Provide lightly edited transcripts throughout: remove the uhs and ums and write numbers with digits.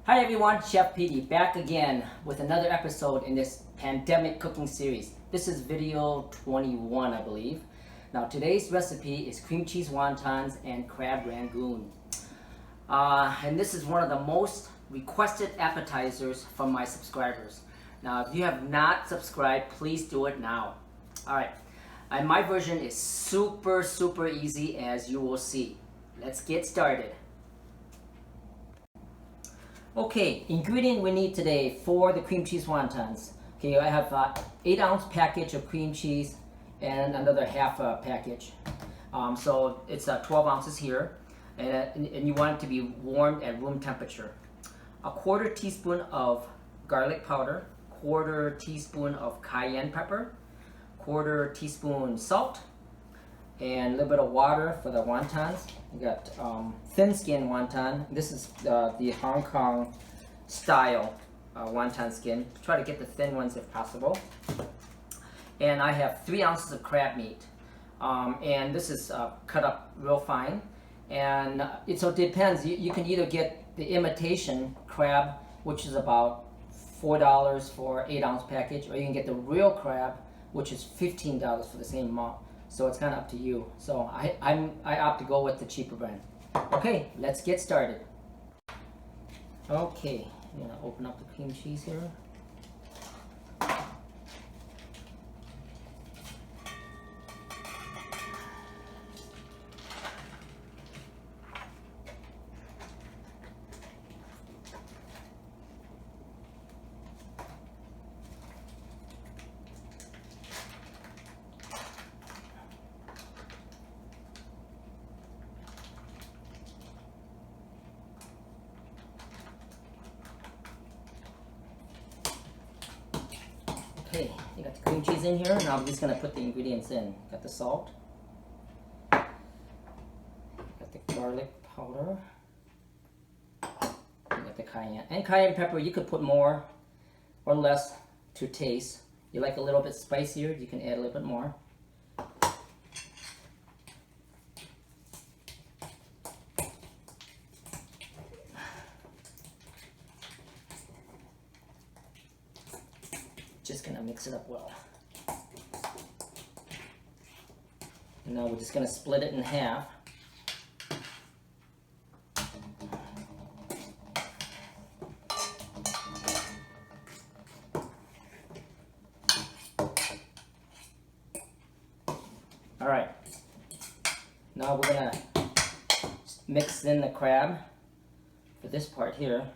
Hi everyone, Chef PD back again with another episode in this pandemic cooking series. This is video 21, I believe. Now today's recipe is cream cheese wontons and crab rangoon. And this is one of the most requested appetizers from my subscribers. Now if you have not subscribed, please do it now. Alright, and my version is super easy, as you will see. Let's get started. Okay, ingredient we need today for the cream cheese wontons. Okay, I have 8-ounce package of cream cheese and another half a package. So it's 12 ounces here, and you want it to be warmed at room temperature. A quarter teaspoon of garlic powder, quarter teaspoon of cayenne pepper, quarter teaspoon salt, and a little bit of water for the wontons. We got thin skin wonton. This is the Hong Kong style wonton skin. Try to get the thin ones if possible. And I have 3 ounces of crab meat. And this is cut up real fine. And so it depends. You can either get the imitation crab, which is about $4 for 8-ounce package, or you can get the real crab, which is $15 for the same amount. So it's kind of up to you. So I opt to go with the cheaper brand. Okay, let's get started. Okay, I'm gonna open up the cream cheese here. Okay, you got the cream cheese in here. Now I'm just gonna put the ingredients in. Got the salt, got the garlic powder, you got the cayenne. And cayenne pepper, you could put more or less to taste. You like a little bit spicier, you can add a little bit more. Just gonna mix it up well. And now we're just gonna split it in half. All right. Now we're gonna mix in the crab for this part here.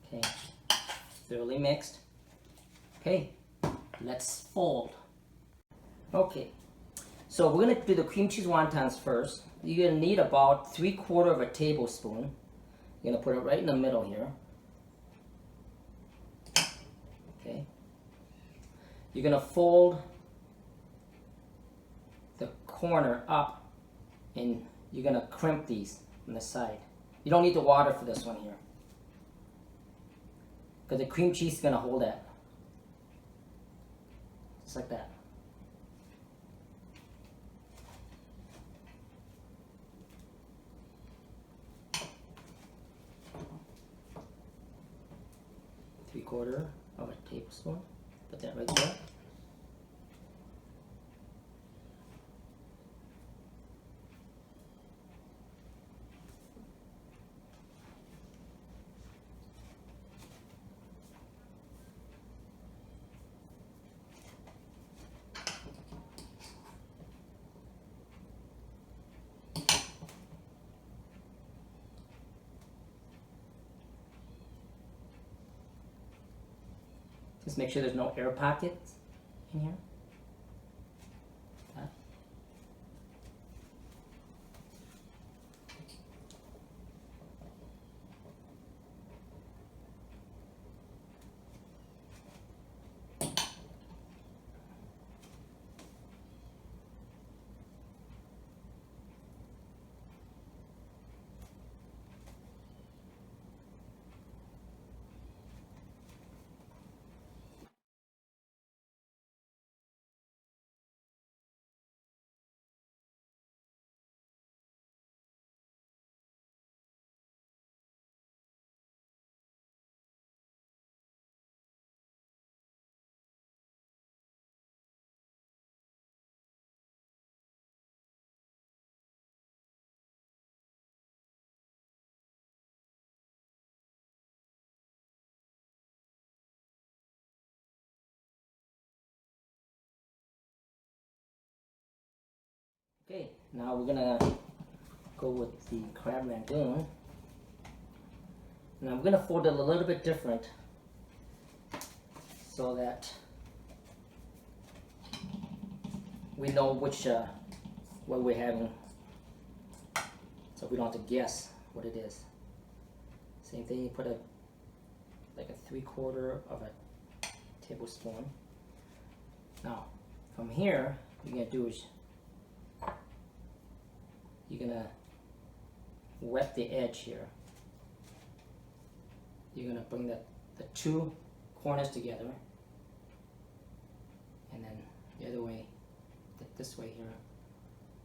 Okay, thoroughly mixed. Okay, let's fold. Okay, so we're gonna do the cream cheese wontons first. You're gonna need about 3/4 of a tablespoon. You're gonna put it right in the middle here. Okay, you're gonna fold the corner up, and you're gonna crimp these on the side. You don't need the water for this one here, because the cream cheese is going to hold that. Just like that. Three-quarter of a tablespoon. Put that right there. Just make sure there's no air pockets in here. Okay. Okay, now we're gonna go with the crab rangoon. Now I'm gonna fold it a little bit different so that we know which what we're having, so we don't have to guess what it is. Same thing, you put like a 3/4 of a tablespoon. Now from here, what you're gonna do is you're gonna wet the edge here. You're gonna bring the two corners together, and then the other way, this way here.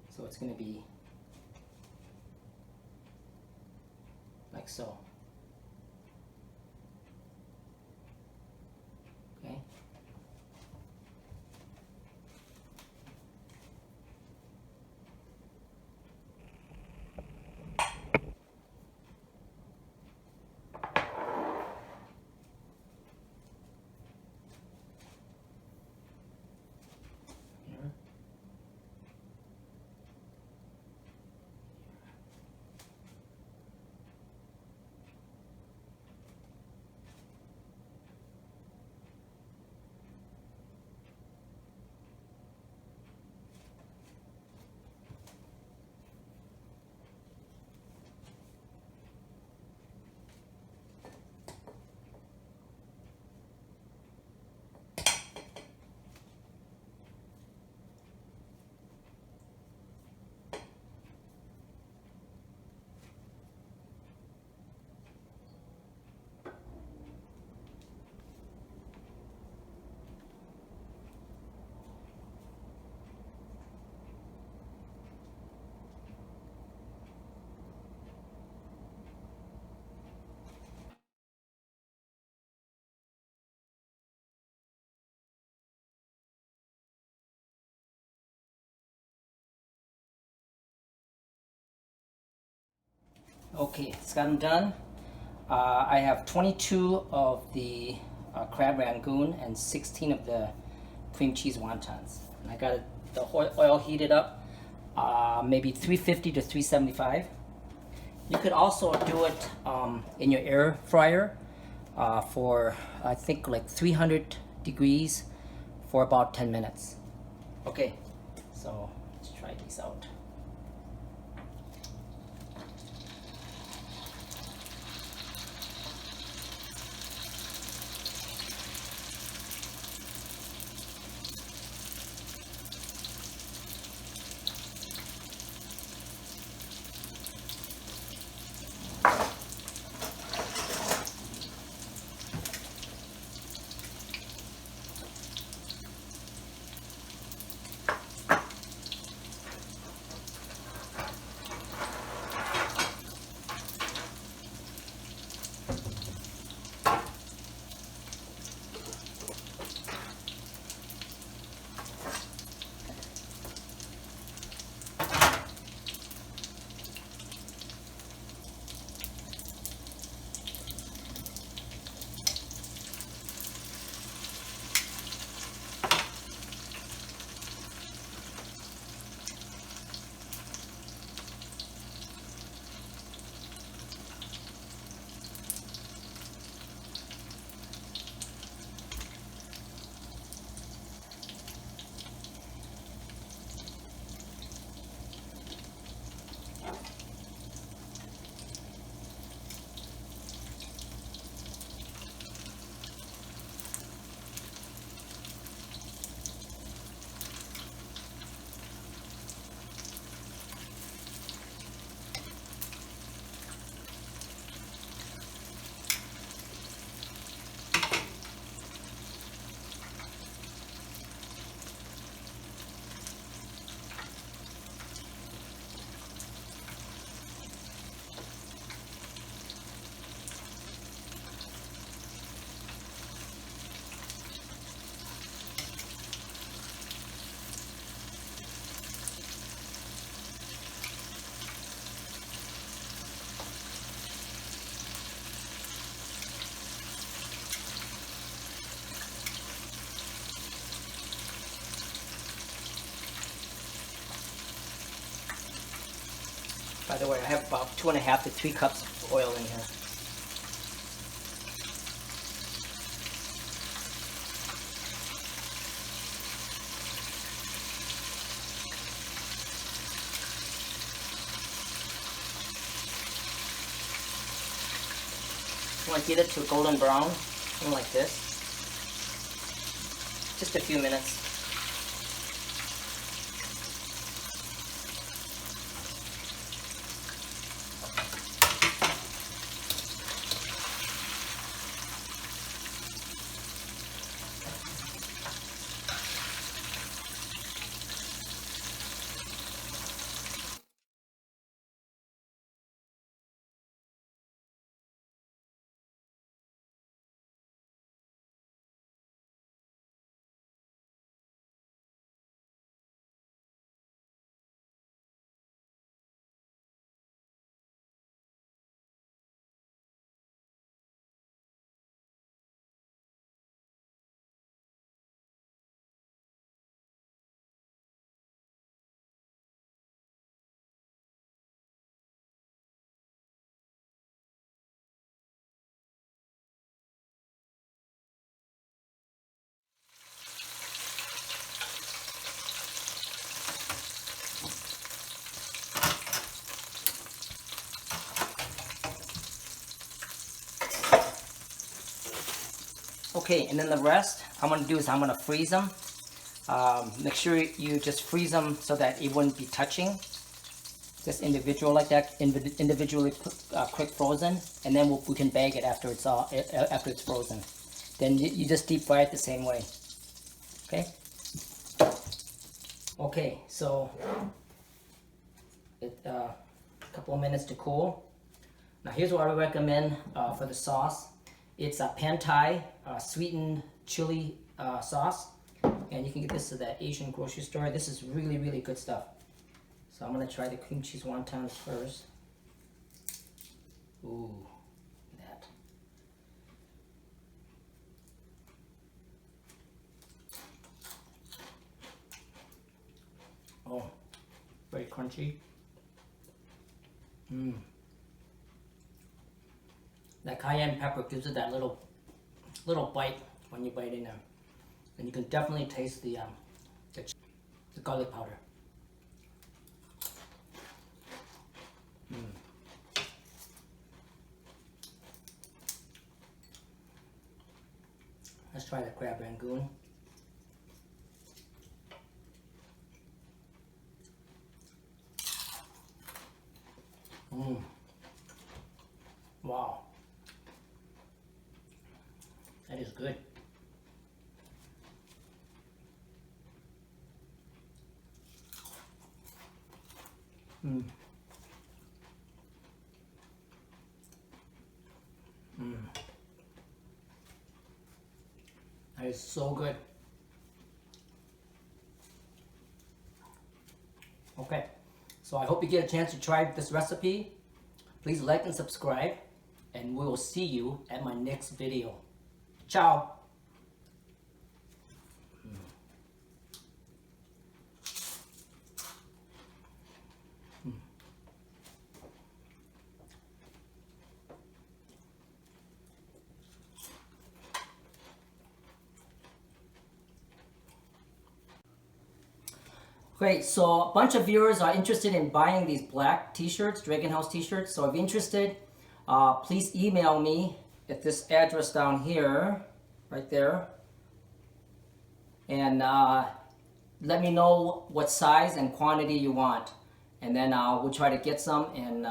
So it's gonna be like so. Okay. Here. Okay, it's gotten done. I have 22 of the crab rangoon and 16 of the cream cheese wontons. And I got the oil heated up, maybe 350 to 375. You could also do it in your air fryer for I think like 300 degrees for about 10 minutes. Okay, so let's try these out. By the way, I have about 2.5 to 3 cups of oil in here. I want to get it to golden brown, something like this. Just a few minutes. Okay, and then the rest I'm going to do is I'm going to freeze them. Make sure you just freeze them so that it wouldn't be touching. Just individual like that, individually quick frozen, and then we can bag it after it's frozen. Then you just deep fry it the same way. Okay. Okay, so a couple of minutes to cool. Now here's what I recommend for the sauce. It's a Pantai sweetened chili sauce, and you can get this at the Asian grocery store. This is really, really good stuff. So I'm gonna try the cream cheese wontons first. Ooh, that. Oh, very crunchy. Mmm. That cayenne pepper gives it that little bite when you bite in there, and you can definitely taste the garlic powder. Let's try the crab Rangoon. Wow. That is good. That is so good. Okay, so I hope you get a chance to try this recipe. Please like and subscribe, and we will see you at my next video. Ciao! Great, so a bunch of viewers are interested in buying these black t-shirts, Dragon House t-shirts. So if you're interested, please email me at this address down here, right there. And let me know what size and quantity you want. And then we'll try to get some and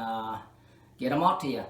get them out to you.